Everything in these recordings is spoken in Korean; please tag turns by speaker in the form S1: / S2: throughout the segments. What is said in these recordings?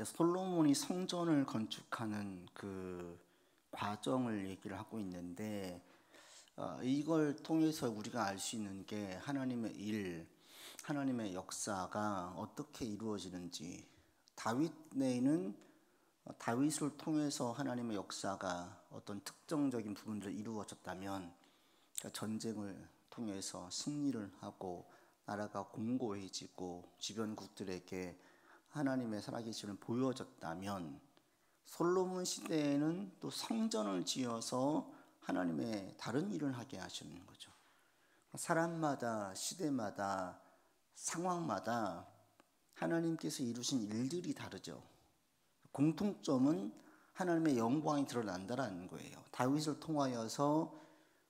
S1: 솔로몬이 성전을 건축하는 그 과정을 얘기를 하고 있는데, 이걸 통해서 우리가 알 수 있는 게 하나님의 일, 하나님의 역사가 어떻게 이루어지는지. 다윗 내에는 다윗을 통해서 하나님의 역사가 어떤 특정적인 부분들을 이루어졌다면, 그러니까 전쟁을 통해서 승리를 하고 나라가 공고해지고 주변국들에게 하나님의 살아계심을 보여졌다면, 솔로몬 시대에는 또 성전을 지어서 하나님의 다른 일을 하게 하시는 거죠. 사람마다, 시대마다, 상황마다 하나님께서 이루신 일들이 다르죠. 공통점은 하나님의 영광이 드러난다라는 거예요. 다윗을 통하여서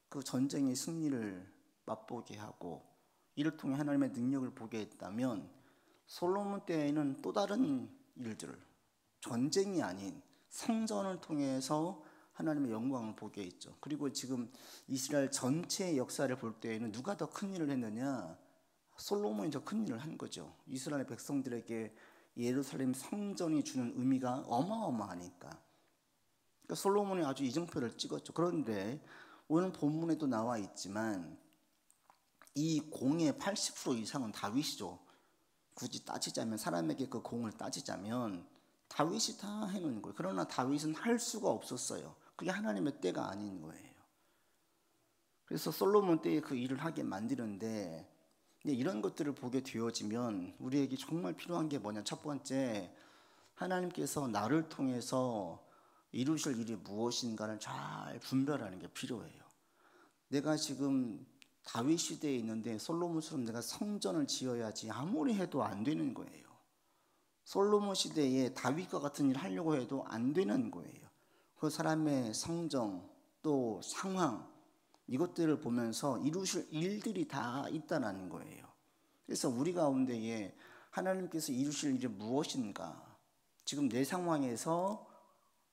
S1: 그 전쟁의 승리를 맛보게 하고 이를 통해 하나님의 능력을 보게 했다면, 솔로몬 때에는 또 다른 일들을, 전쟁이 아닌 성전을 통해서 하나님의 영광을 보게 했죠. 그리고 지금 이스라엘 전체의 역사를 볼 때에는 누가 더 큰 일을 했느냐? 솔로몬이 더 큰 일을 한 거죠. 이스라엘 백성들에게 예루살렘 성전이 주는 의미가 어마어마하니까. 그러니까 솔로몬이 아주 이정표를 찍었죠. 그런데 오늘 본문에도 나와 있지만 이 공의 80% 이상은 다윗이죠. 굳이 따지자면, 사람에게 그 공을 따지자면 다윗이 다 해놓은 거예요. 그러나 다윗은 할 수가 없었어요. 그게 하나님의 때가 아닌 거예요. 그래서 솔로몬 때에 그 일을 하게 만드는데, 이런 것들을 보게 되어지면 우리에게 정말 필요한 게 뭐냐? 첫 번째, 하나님께서 나를 통해서 이루실 일이 무엇인가를 잘 분별하는 게 필요해요. 내가 지금 다윗 시대에 있는데 솔로몬처럼 내가 성전을 지어야지 아무리 해도 안 되는 거예요. 솔로몬 시대에 다윗과 같은 일을 하려고 해도 안 되는 거예요. 그 사람의 성정, 또 상황, 이것들을 보면서 이루실 일들이 다 있다는 거예요. 그래서 우리 가운데에 하나님께서 이루실 일이 무엇인가, 지금 내 상황에서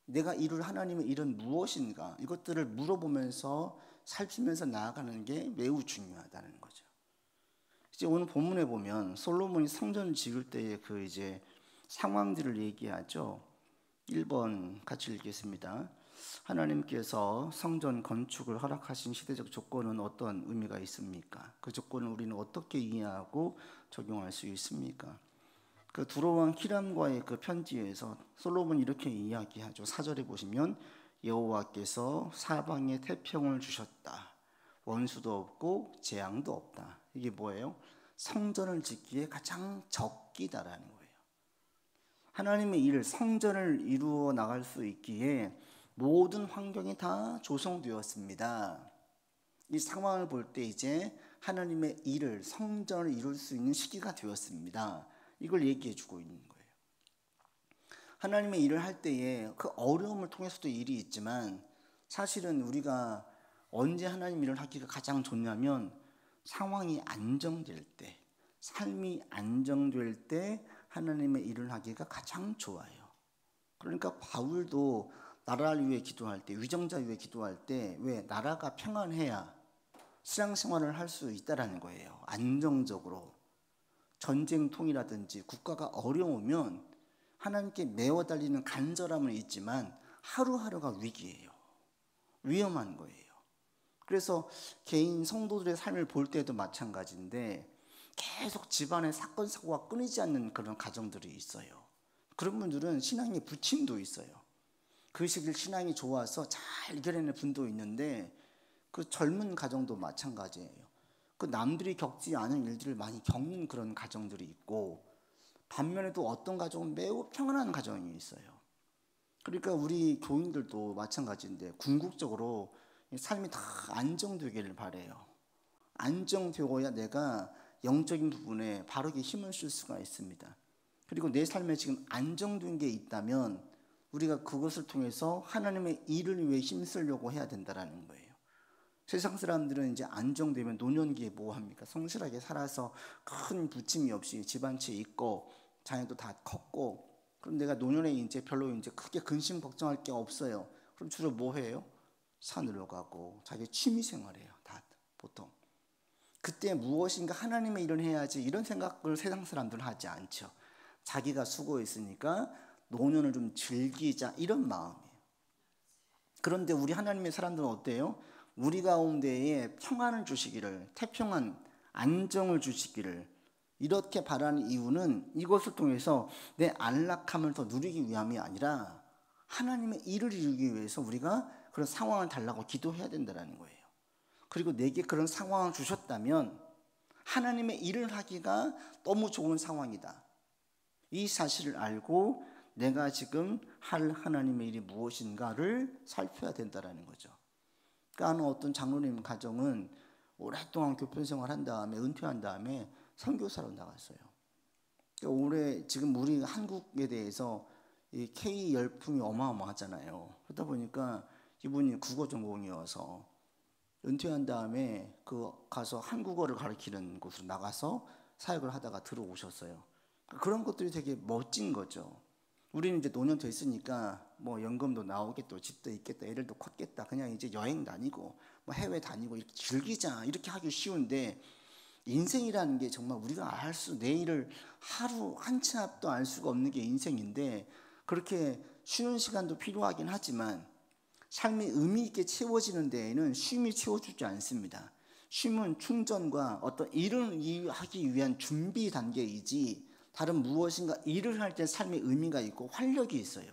S1: 내가 이룰 하나님의 일은 무엇인가, 이것들을 물어보면서 살피면서 나아가는 게 매우 중요하다는 거죠. 이제 오늘 본문에 보면 솔로몬이 성전을 지을 때의 그 이제 상황들을 얘기하죠. 1번 같이 읽겠습니다. 하나님께서 성전 건축을 허락하신 시대적 조건은 어떤 의미가 있습니까? 그 조건을 우리는 어떻게 이해하고 적용할 수 있습니까? 그 두로왕 히람과의 그 편지에서 솔로몬이 이렇게 이야기하죠. 4절에 보시면 여호와께서 사방에 태평을 주셨다. 원수도 없고 재앙도 없다. 이게 뭐예요? 성전을 짓기에 가장 적기다라는 거예요. 하나님의 일을, 성전을 이루어 나갈 수 있기에 모든 환경이 다 조성되었습니다. 이 상황을 볼 때 이제 하나님의 일을, 성전을 이룰 수 있는 시기가 되었습니다. 이걸 얘기해 주고 있는 거예요. 하나님의 일을 할 때에 그 어려움을 통해서도 일이 있지만, 사실은 우리가 언제 하나님 일을 하기가 가장 좋냐면 상황이 안정될 때, 삶이 안정될 때 하나님의 일을 하기가 가장 좋아요. 그러니까 바울도 나라를 위해 기도할 때, 위정자 위해 기도할 때, 왜? 나라가 평안해야 신앙생활을 할 수 있다라는 거예요. 안정적으로. 전쟁통이라든지 국가가 어려우면 하나님께 매어 달리는 간절함은 있지만 하루하루가 위기예요. 위험한 거예요. 그래서 개인 성도들의 삶을 볼 때도 마찬가지인데, 계속 집안에 사건 사고가 끊이지 않는 그런 가정들이 있어요. 그런 분들은 신앙의 부침도 있어요. 그 시기를 신앙이 좋아서 잘 이겨내는 분도 있는데, 그 젊은 가정도 마찬가지예요. 그 남들이 겪지 않은 일들을 많이 겪는 그런 가정들이 있고, 반면에도 어떤 가정은 매우 평안한 가정이 있어요. 그러니까 우리 교인들도 마찬가지인데, 궁극적으로 삶이 다 안정되기를 바라요. 안정되어야 내가 영적인 부분에 바르게 힘을 쓸 수가 있습니다. 그리고 내 삶에 지금 안정된 게 있다면 우리가 그것을 통해서 하나님의 일을 위해 힘쓰려고 해야 된다는 거예요. 세상 사람들은 이제 안정되면 노년기에 뭐 합니까? 성실하게 살아서 큰 부침이 없이 집안채 있고 자녀도 다 컸고, 그럼 내가 노년에 이제 별로 이제 크게 근심 걱정할 게 없어요. 그럼 주로 뭐 해요? 산으로 가고 자기 취미 생활해요. 다 보통. 그때 무엇인가 하나님의 일을 해야지, 이런 생각을 세상 사람들은 하지 않죠. 자기가 수고했으니까 노년을 좀 즐기자 이런 마음이에요. 그런데 우리 하나님의 사람들은 어때요? 우리 가운데에 평안을 주시기를, 태평한 안정을 주시기를 이렇게 바라는 이유는 이것을 통해서 내 안락함을 더 누리기 위함이 아니라 하나님의 일을 이루기 위해서 우리가 그런 상황을 달라고 기도해야 된다는 거예요. 그리고 내게 그런 상황을 주셨다면 하나님의 일을 하기가 너무 좋은 상황이다. 이 사실을 알고 내가 지금 할 하나님의 일이 무엇인가를 살펴야 된다는 거죠. 그러니까 어떤 장로님 가정은 오랫동안 교편 생활한 다음에 은퇴한 다음에 선교사로 나갔어요. 그러니까 올해 지금 우리 한국에 대해서 이 K 열풍이 어마어마하잖아요. 그러다 보니까 이분이 국어 전공이어서 은퇴한 다음에 가서 한국어를 가르치는 곳으로 나가서 사역을 하다가 들어오셨어요. 그런 것들이 되게 멋진 거죠. 우리는 이제 노년 됐으니까 뭐 연금도 나오겠다, 집도 있겠다, 애들도 컸겠다, 그냥 이제 여행 다니고 뭐 해외 다니고 이렇게 즐기자 이렇게 하기 쉬운데, 인생이라는 게 정말 우리가 내일을 하루 한 치 앞도 알 수가 없는 게 인생인데, 그렇게 쉬는 시간도 필요하긴 하지만 삶이 의미 있게 채워지는 데에는 쉼이 채워주지 않습니다. 쉼은 충전과 어떤 일을 하기 위한 준비 단계이지 다른 무엇인가 일을 할 때 삶의 의미가 있고 활력이 있어요.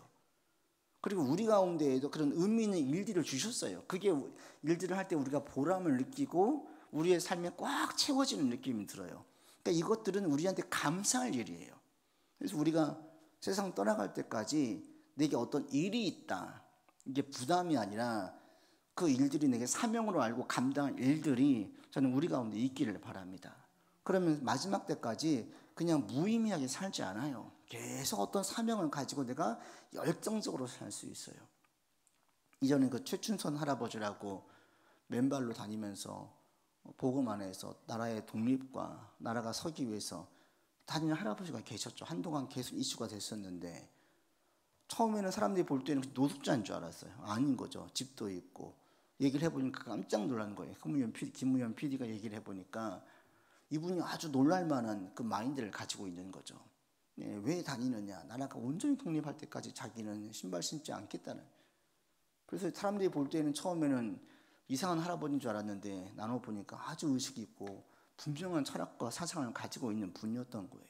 S1: 그리고 우리 가운데에도 그런 의미 있는 일들을 주셨어요. 그게 일들을 할 때 우리가 보람을 느끼고 우리의 삶에 꽉 채워지는 느낌이 들어요. 그러니까 이것들은 우리한테 감사할 일이에요. 그래서 우리가 세상 떠나갈 때까지 내게 어떤 일이 있다, 이게 부담이 아니라 그 일들이 내게 사명으로 알고 감당할 일들이 저는 우리 가운데 있기를 바랍니다. 그러면 마지막 때까지 그냥 무의미하게 살지 않아요. 계속 어떤 사명을 가지고 내가 열정적으로 살 수 있어요. 이전에 그 최춘선 할아버지라고 맨발로 다니면서 복음 안에서 나라의 독립과 나라가 서기 위해서 다니는 할아버지가 계셨죠. 한동안 계속 이슈가 됐었는데 처음에는 사람들이 볼 때는 노숙자인 줄 알았어요. 아닌 거죠. 집도 있고. 얘기를 해보니까 깜짝 놀란 거예요. 김무현 PD가 얘기를 해보니까 이분이 아주 놀랄 만한 그 마인드를 가지고 있는 거죠. 왜 다니느냐, 나라가 온전히 독립할 때까지 자기는 신발 신지 않겠다는. 그래서 사람들이 볼 때는 처음에는 이상한 할아버지인 줄 알았는데 나눠보니까 아주 의식이 있고 분명한 철학과 사상을 가지고 있는 분이었던 거예요.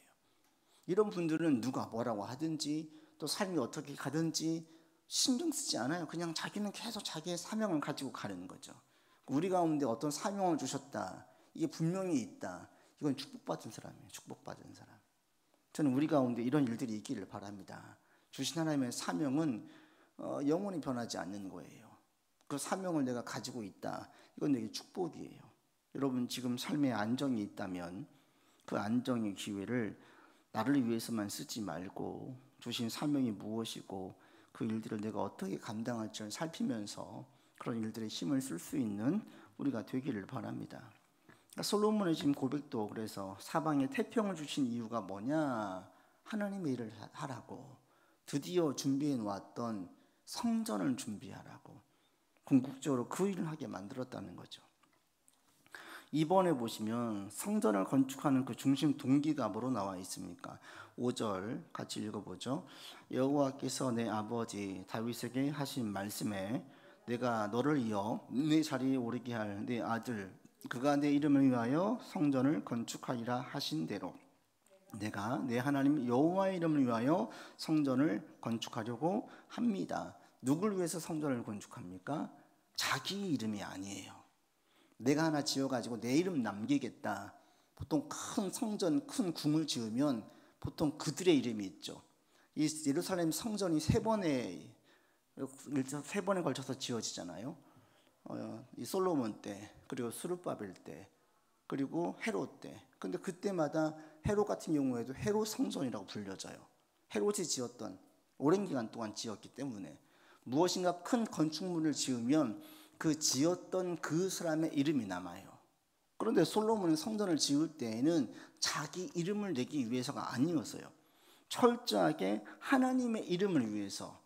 S1: 이런 분들은 누가 뭐라고 하든지 또 삶이 어떻게 가든지 신경 쓰지 않아요. 그냥 자기는 계속 자기의 사명을 가지고 가는 거죠. 우리 가운데 어떤 사명을 주셨다, 이게 분명히 있다, 이건 축복받은 사람이에요. 축복받은 사람. 저는 우리 가운데 이런 일들이 있기를 바랍니다. 주신 하나님의 사명은 영원히 변하지 않는 거예요. 그 사명을 내가 가지고 있다, 이건 내게 축복이에요. 여러분 지금 삶에 안정이 있다면 그 안정의 기회를 나를 위해서만 쓰지 말고 주신 사명이 무엇이고 그 일들을 내가 어떻게 감당할지를 살피면서 그런 일들에 힘을 쓸 수 있는 우리가 되기를 바랍니다. 솔로몬의 지금 고백도 그래서 사방에 태평을 주신 이유가 뭐냐, 하나님의 일을 하라고, 드디어 준비해 놓았던 성전을 준비하라고 궁극적으로 그 일을 하게 만들었다는 거죠. 이번에 보시면 성전을 건축하는 그 중심 동기가 뭐로 나와 있습니까? 5절 같이 읽어보죠. 여호와께서 내 아버지 다윗에게 하신 말씀에 내가 너를 이어 내 자리에 오르게 할 내 아들 그가 내 이름을 위하여 성전을 건축하리라 하신 대로 내가 내 하나님 여호와의 이름을 위하여 성전을 건축하려고 합니다. 누굴 위해서 성전을 건축합니까? 자기 이름이 아니에요. 내가 하나 지어가지고 내 이름 남기겠다. 보통 큰 성전, 큰 궁을 지으면 보통 그들의 이름이 있죠. 이 예루살렘 성전이 세 번에 걸쳐서 지어지잖아요. 이 솔로몬 때, 그리고 스룹바벨 때, 그리고 헤롯 때. 근데 그때마다 헤롯 같은 경우에도 헤롯 성전이라고 불려져요. 헤롯이 지었던, 오랜 기간 동안 지었기 때문에 무엇인가 큰 건축물을 지으면 그 지었던 그 사람의 이름이 남아요. 그런데 솔로몬은 성전을 지을 때에는 자기 이름을 내기 위해서가 아니었어요. 철저하게 하나님의 이름을 위해서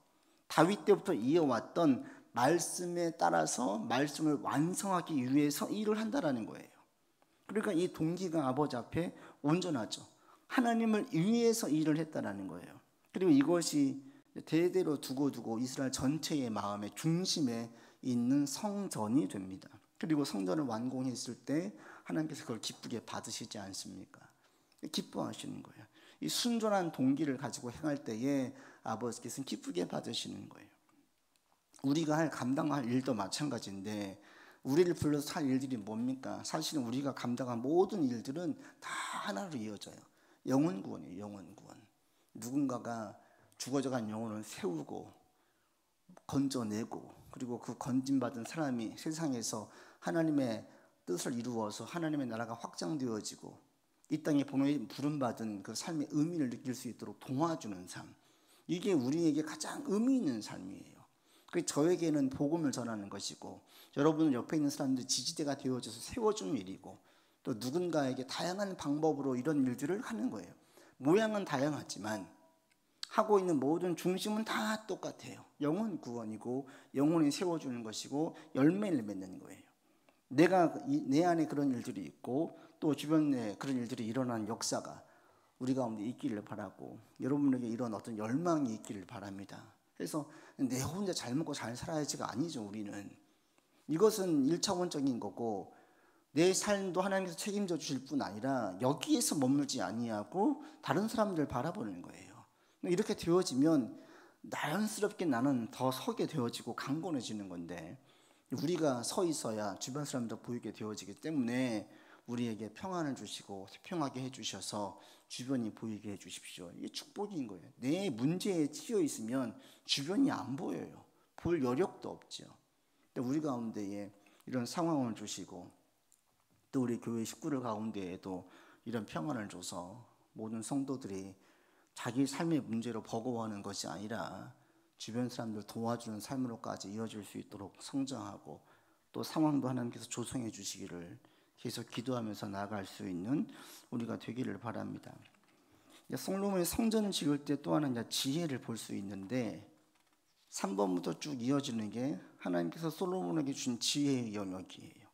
S1: 다윗 때부터 이어왔던 말씀에 따라서 말씀을 완성하기 위해서 일을 한다라는 거예요. 그러니까 이 동기가 아버지 앞에 온전하죠. 하나님을 위해서 일을 했다라는 거예요. 그리고 이것이 대대로 두고두고 이스라엘 전체의 마음의 중심에 있는 성전이 됩니다. 그리고 성전을 완공했을 때 하나님께서 그걸 기쁘게 받으시지 않습니까? 기뻐하시는 거예요. 이 순전한 동기를 가지고 행할 때에 아버지께서는 기쁘게 받으시는 거예요. 우리가 감당할 일도 마찬가지인데 우리를 불러서 할 일들이 뭡니까? 사실은 우리가 감당한 모든 일들은 다 하나로 이어져요. 영혼 구원이에요. 영혼 구원. 누군가가 죽어져간 영혼을 세우고 건져내고, 그리고 그 건진받은 사람이 세상에서 하나님의 뜻을 이루어서 하나님의 나라가 확장되어지고 이 땅에 부름받은 그 삶의 의미를 느낄 수 있도록 도와주는 삶, 이게 우리에게 가장 의미 있는 삶이에요. 그 저에게는 복음을 전하는 것이고, 여러분은 옆에 있는 사람들 지지대가 되어져서 세워주는 일이고, 또 누군가에게 다양한 방법으로 이런 일들을 하는 거예요. 모양은 다양하지만 하고 있는 모든 중심은 다 똑같아요. 영혼 구원이고 영혼이 세워주는 것이고 열매를 맺는 거예요. 내 안에 그런 일들이 있고 또 주변에 그런 일들이 일어나는 역사가 우리 가운데 있기를 바라고, 여러분에게 이런 어떤 열망이 있기를 바랍니다. 그래서 내 혼자 잘 먹고 잘 살아야지가 아니죠. 우리는 이것은 1차원적인 거고, 내 삶도 하나님께서 책임져 주실 뿐 아니라 여기에서 머물지 아니하고 다른 사람들 바라보는 거예요. 이렇게 되어지면 자연스럽게 나는 더 서게 되어지고 강건해지는 건데, 우리가 서 있어야 주변 사람도 보이게 되어지기 때문에 우리에게 평안을 주시고 태평하게 해주셔서 주변이 보이게 해주십시오. 이게 축복인 거예요. 내 문제에 치여 있으면 주변이 안 보여요. 볼 여력도 없죠. 근데 우리 가운데에 이런 상황을 주시고 또 우리 교회 식구들 가운데에도 이런 평안을 줘서 모든 성도들이 자기 삶의 문제로 버거워하는 것이 아니라 주변 사람들 도와주는 삶으로까지 이어질 수 있도록 성장하고, 또 상황도 하나님께서 조성해 주시기를 계속 기도하면서 나아갈 수 있는 우리가 되기를 바랍니다. 솔로몬이 성전을 지을 때 또 하나 지혜를 볼 수 있는데, 3번부터 쭉 이어지는 게 하나님께서 솔로몬에게 주신 지혜의 영역이에요.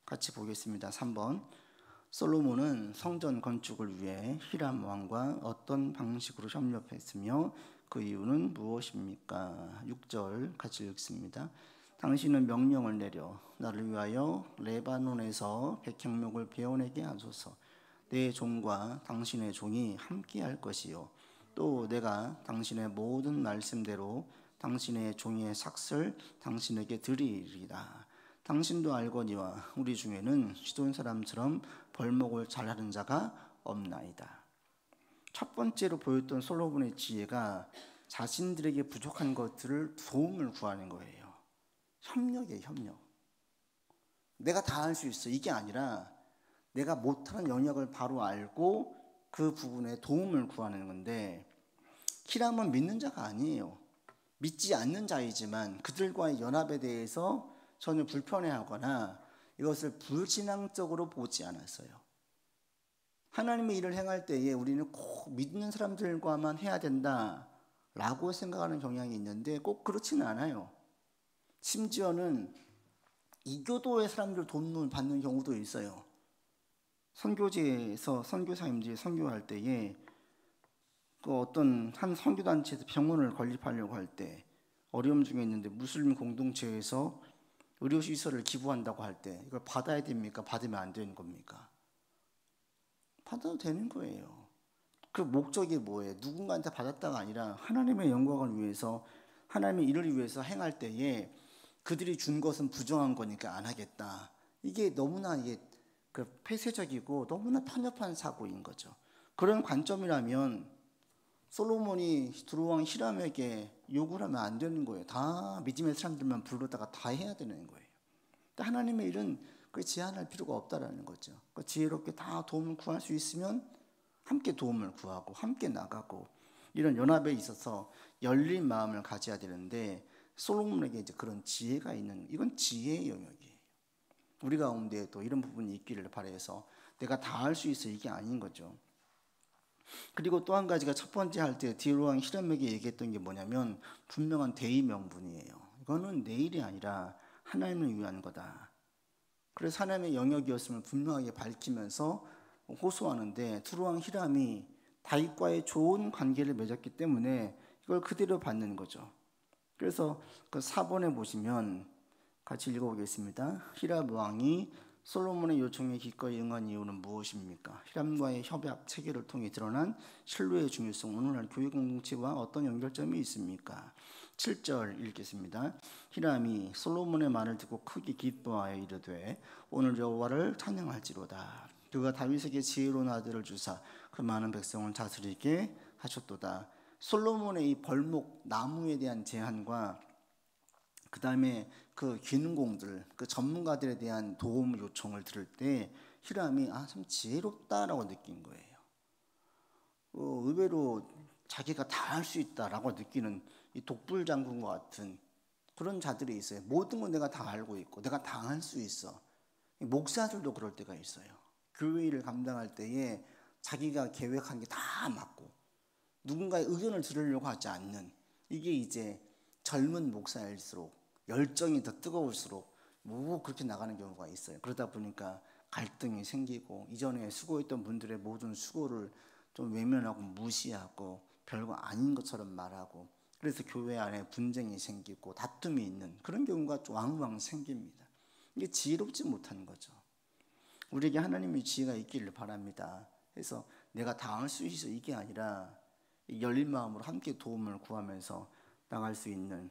S1: 같이 보겠습니다. 3번. 솔로몬은 성전 건축을 위해 히람 왕과 어떤 방식으로 협력했으며 그 이유는 무엇입니까? 6절 같이 읽습니다. 당신은 명령을 내려 나를 위하여 레바논에서 백향목을 베어내게 하소서. 내 종과 당신의 종이 함께할 것이요, 또 내가 당신의 모든 말씀대로 당신의 종의 삭슬 당신에게 드리리라. 당신도 알거니와 우리 중에는 시돈 사람처럼 벌목을 잘하는 자가 없나이다. 첫 번째로 보였던 솔로몬의 지혜가 자신들에게 부족한 것들을 도움을 구하는 거예요. 협력이에요, 협력. 내가 다 할 수 있어, 이게 아니라 내가 못하는 영역을 바로 알고 그 부분에 도움을 구하는 건데, 히람은 믿는 자가 아니에요. 믿지 않는 자이지만 그들과의 연합에 대해서 전혀 불편해하거나 이것을 불신앙적으로 보지 않았어요. 하나님의 일을 행할 때에 우리는 꼭 믿는 사람들과만 해야 된다라고 생각하는 경향이 있는데 꼭 그렇지는 않아요. 심지어는 이교도의 사람들 도움을 받는 경우도 있어요. 선교지에서 선교사님들이 선교할 때에 그 어떤 한 선교단체에서 병원을 건립하려고 할 때 어려움 중에 있는데 무슬림 공동체에서 의료시설을 기부한다고 할 때 이걸 받아야 됩니까? 받으면 안 되는 겁니까? 받아도 되는 거예요. 그 목적이 뭐예요? 누군가한테 받았다가 아니라 하나님의 영광을 위해서, 하나님의 일을 위해서 행할 때에 그들이 준 것은 부정한 거니까 안 하겠다. 이게 너무나 그 폐쇄적이고 너무나 편협한 사고인 거죠. 그런 관점이라면 솔로몬이 두루왕 히람에게 요구를 하면 안 되는 거예요. 다 믿음의 사람들만 불러다가 다 해야 되는 거예요. 하나님의 일은 그 제한할 필요가 없다라는 거죠. 지혜롭게 다 도움을 구할 수 있으면 함께 도움을 구하고 함께 나가고, 이런 연합에 있어서 열린 마음을 가져야 되는데 솔로몬에게 이제 그런 지혜가 있는, 이건 지혜의 영역이에요. 우리 가운데에도 이런 부분이 있기를 바라서 내가 다 할 수 있어, 이게 아닌 거죠. 그리고 또 한 가지가 첫 번째 할 때 디로왕 히람에게 얘기했던 게 뭐냐면 분명한 대의 명분이에요. 이거는 내 일이 아니라 하나님을 위한 거다. 그래서 하나님의 영역이었음을 분명하게 밝히면서 호소하는데, 두루왕 히람이 다윗과의 좋은 관계를 맺었기 때문에 이걸 그대로 받는 거죠. 그래서 그 4번에 보시면 같이 읽어보겠습니다. 히람 왕이 솔로몬의 요청에 기꺼이 응한 이유는 무엇입니까? 히람과의 협약 체계를 통해 드러난 신뢰의 중요성, 오늘날 교회 공동체와 어떤 연결점이 있습니까? 7절 읽겠습니다. 히람이 솔로몬의 말을 듣고 크게 기뻐하여 이르되 오늘 여호와를 찬양할지로다. 그가 다윗에게 지혜로운 아들을 주사 그 많은 백성을 다스리게 하셨도다. 솔로몬의 이 벌목 나무에 대한 제한과 그 다음에 그 기능공들, 그 전문가들에 대한 도움 요청을 들을 때 히람이 참 지혜롭다라고 느낀 거예요. 의외로 자기가 다 할 수 있다라고 느끼는 이 독불장군과 같은 그런 자들이 있어요. 모든 건 내가 다 알고 있고 내가 다 할 수 있어. 목사들도 그럴 때가 있어요. 교회 일을 감당할 때에 자기가 계획한 게 다 맞고 누군가의 의견을 들으려고 하지 않는, 이게 이제 젊은 목사일수록 열정이 더 뜨거울수록 그렇게 나가는 경우가 있어요. 그러다 보니까 갈등이 생기고 이전에 수고했던 분들의 모든 수고를 좀 외면하고 무시하고 별거 아닌 것처럼 말하고, 그래서 교회 안에 분쟁이 생기고 다툼이 있는 그런 경우가 왕왕 생깁니다. 이게 지혜롭지 못한 거죠. 우리에게 하나님의 지혜가 있기를 바랍니다. 그래서 내가 다 할 수 있어 이게 아니라 열린 마음으로 함께 도움을 구하면서 나갈 수 있는,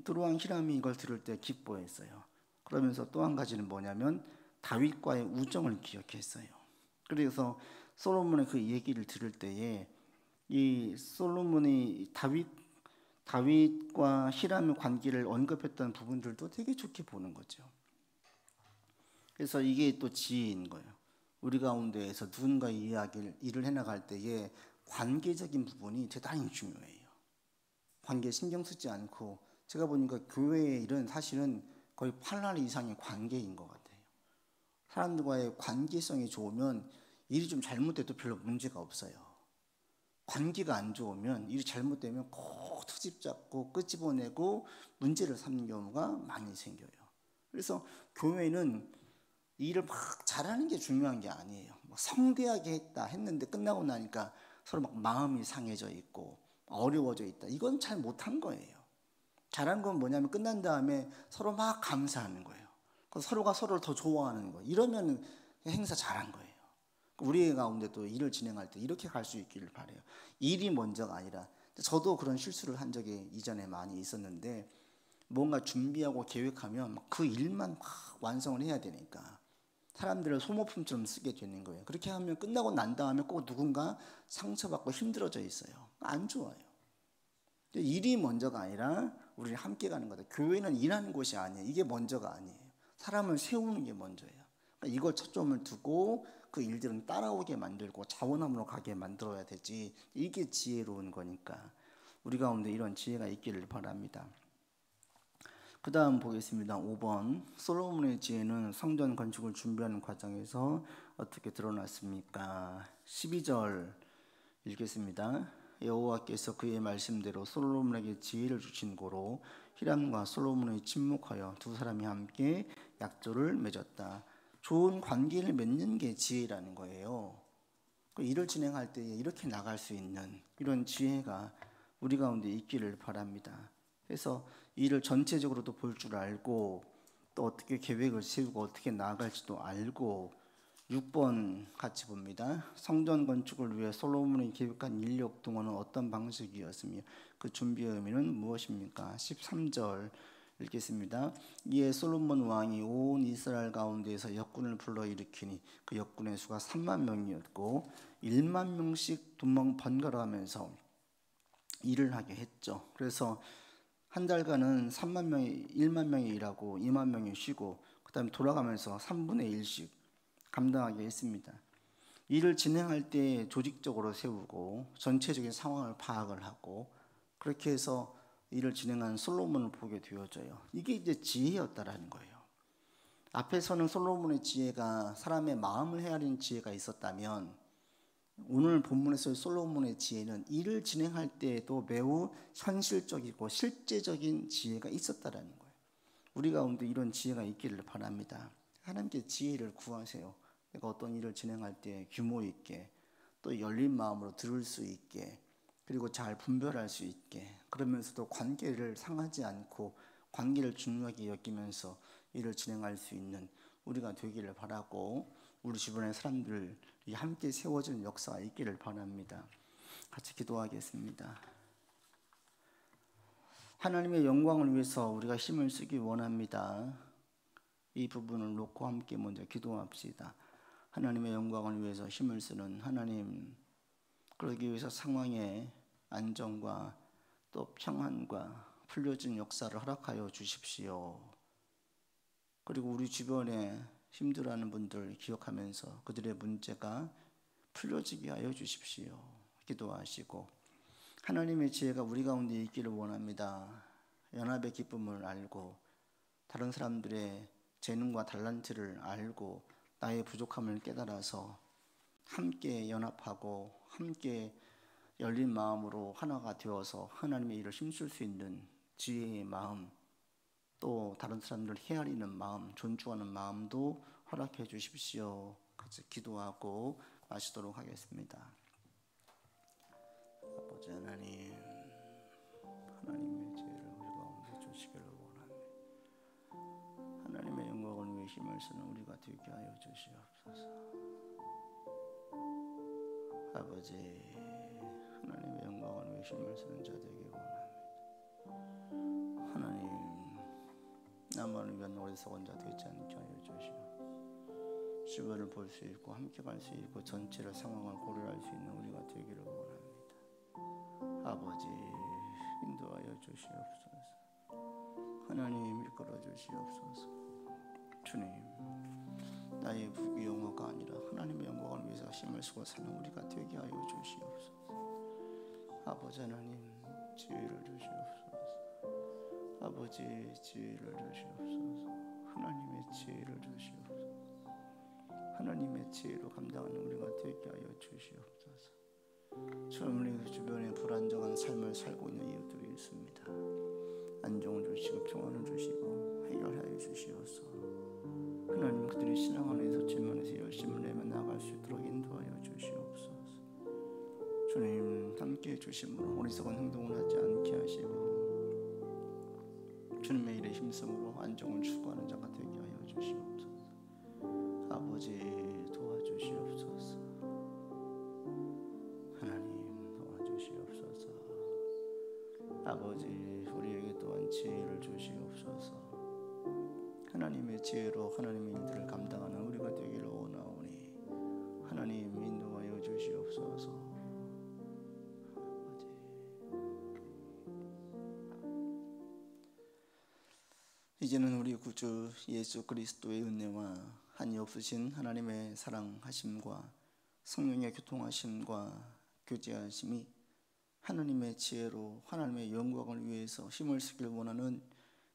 S1: 드로왕 히람이 이걸 들을 때 기뻐했어요. 그러면서 또 한 가지는 뭐냐면 다윗과의 우정을 기억했어요. 그래서 솔로몬의 그 얘기를 들을 때에 이 솔로몬이 다윗과 히람의 관계를 언급했던 부분들도 되게 좋게 보는 거죠. 그래서 이게 또 지혜인 거예요. 우리 가운데에서 누군가의 일을 해나갈 때에 관계적인 부분이 대단히 중요해요. 관계 신경 쓰지 않고, 제가 보니까 교회의 일은 사실은 거의 8할 이상의 관계인 것 같아요. 사람들과의 관계성이 좋으면 일이 좀 잘못돼도 별로 문제가 없어요. 관계가 안 좋으면 일이 잘못되면 꼭 트집 잡고 끄집어내고 문제를 삼는 경우가 많이 생겨요. 그래서 교회는 일을 막 잘하는 게 중요한 게 아니에요. 성대하게 했는데 끝나고 나니까 서로 막 마음이 상해져 있고 어려워져 있다. 이건 잘 못한 거예요. 잘한 건 뭐냐면 끝난 다음에 서로 막 감사하는 거예요. 서로가 서로를 더 좋아하는 거예요. 이러면 행사 잘한 거예요. 우리 가운데도 일을 진행할 때 이렇게 갈 수 있기를 바라요. 일이 먼저가 아니라, 저도 그런 실수를 한 적이 이전에 많이 있었는데, 뭔가 준비하고 계획하면 그 일만 막 완성을 해야 되니까 사람들을 소모품처럼 쓰게 되는 거예요. 그렇게 하면 끝나고 난 다음에 꼭 누군가 상처받고 힘들어져 있어요. 안 좋아요. 일이 먼저가 아니라 우리 함께 가는 거다. 교회는 일하는 곳이 아니에요. 이게 먼저가 아니에요. 사람을 세우는 게 먼저예요. 그러니까 이걸 초점을 두고 그 일들은 따라오게 만들고 자원함으로 가게 만들어야 되지. 이게 지혜로운 거니까 우리 가운데 이런 지혜가 있기를 바랍니다. 그 다음 보겠습니다. 5번, 솔로몬의 지혜는 성전 건축을 준비하는 과정에서 어떻게 드러났습니까? 12절 읽겠습니다. 여호와께서 그의 말씀대로 솔로몬에게 지혜를 주신 고로 히람과 솔로몬이 침묵하여 두 사람이 함께 약조를 맺었다. 좋은 관계를 맺는 게 지혜라는 거예요. 일을 진행할 때 이렇게 나갈 수 있는 이런 지혜가 우리 가운데 있기를 바랍니다. 그래서 일을 전체적으로도 볼 줄 알고 또 어떻게 계획을 세우고 어떻게 나아갈지도 알고. 6번 같이 봅니다. 성전 건축을 위해 솔로몬이 계획한 인력 동원은 어떤 방식이었으며 그 준비의 의미는 무엇입니까? 13절 읽겠습니다. 이에 솔로몬 왕이 온 이스라엘 가운데에서 역군을 불러일으키니 그 역군의 수가 3만 명이었고 1만 명씩 번갈아가면서 일을 하게 했죠. 그래서 한 달간은 1만 명이 일하고 2만 명이 쉬고 그 다음에 돌아가면서 3분의 1씩 감당하게 했습니다. 일을 진행할 때 조직적으로 세우고 전체적인 상황을 파악을 하고 그렇게 해서 일을 진행한 솔로몬을 보게 되어져요. 이게 이제 지혜였다라는 거예요. 앞에서는 솔로몬의 지혜가 사람의 마음을 헤아리는 지혜가 있었다면, 오늘 본문에서의 솔로몬의 지혜는 일을 진행할 때에도 매우 현실적이고 실제적인 지혜가 있었다라는 거예요. 우리 가운데 이런 지혜가 있기를 바랍니다. 하나님께 지혜를 구하세요. 내가 어떤 일을 진행할 때 규모 있게 또 열린 마음으로 들을 수 있게 그리고 잘 분별할 수 있게, 그러면서도 관계를 상하지 않고 관계를 중요하게 여기면서 일을 진행할 수 있는 우리가 되기를 바라고, 우리 주변의 사람들이 함께 세워지는 역사가 있기를 바랍니다. 같이 기도하겠습니다. 하나님의 영광을 위해서 우리가 힘을 쓰기 원합니다. 이 부분을 놓고 함께 먼저 기도합시다. 하나님의 영광을 위해서 힘을 쓰는 하나님, 그러기 위해서 상황의 안정과 또 평안과 풀려진 역사를 허락하여 주십시오. 그리고 우리 주변에 힘들어하는 분들 기억하면서 그들의 문제가 풀려지게 하여 주십시오. 기도하시고, 하나님의 지혜가 우리 가운데 있기를 원합니다. 연합의 기쁨을 알고, 다른 사람들의 재능과 달란트를 알고, 나의 부족함을 깨달아서 함께 연합하고 함께 열린 마음으로 하나가 되어서 하나님의 일을 힘쓸 수 있는 지혜의 마음, 또 다른 사람들을 헤아리는 마음, 존중하는 마음도 허락해 주십시오. 같이 기도하고 마치도록 하겠습니다. 아버지 하나님, 하나님의 지혜를 우리 가운데 주시기를 원합니다. 하나님의 영광을 위해 힘을 쓰는 우리가 되게 하여 주시옵소서. 아버지, 하나님의 영광을 위해 힘을 쓰는 자 되기 원합니다. 하나님, 나만을 위한 어리석은 자 되지 않게 하여 주시옵소서. 주변을 볼 수 있고 함께 갈 수 있고 전체의 상황을 고려할 수 있는 우리가 되기를 원합니다. 아버지, 인도하여 주시옵소서. 하나님, 이끌어 주시옵소서. 주님, 나의 부귀 영화가 아니라 하나님의 영광을 위해서 힘을 쓰고 사는 우리가 되게 하여 주시옵소서. 아버지 하나님, 지혜를 주시옵소서. 아버지, 지혜를 주시옵소서. 하나님의 지혜를 주시옵소서. 하나님의 지혜로 감당하는 우리가 되게 하여 주시옵소서. 처음 우리 주변에 불안정한 삶을 살고 있는 이웃들이 있습니다. 안정을 주시고 평안을 주시고 해결하여 주시옵소서. 하나님, 그들이 신앙 안에서 질문에서 열심을 내며 나아갈 수 있도록 인도하여 주시옵소서. 주님, 함께해 주심으로 어리석은 행동을 하지 않게 하시고 주님의 일에 힘쓰므로 안정을 추구하는 자가 되게 하여 주시옵소서. 아버지, 도와주시옵소서. 하나님, 도와주시옵소서. 아버지, 우리에게 또한 지혜를 주시옵소서. 하나님의 지혜로 하나님의 일들을 감당하는 우리가 되기를 원하오니 하나님, 인도하여 주시옵소서. 아버지, 이제는 우리 구주 예수 그리스도의 은혜와 한이 없으신 하나님의 사랑하심과 성령의 교통하심과 교제하심이 하나님의 지혜로 하나님의 영광을 위해서 힘을 쓰길 원하는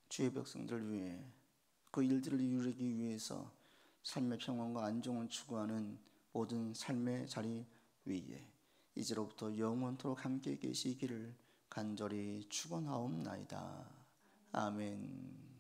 S1: 주의 백성들 위해, 그 일들을 이루기 위해서 삶의 평안과 안정을 추구하는 모든 삶의 자리 위에 이제로부터 영원토록 함께 계시기를 간절히 축원하옵나이다. 아멘.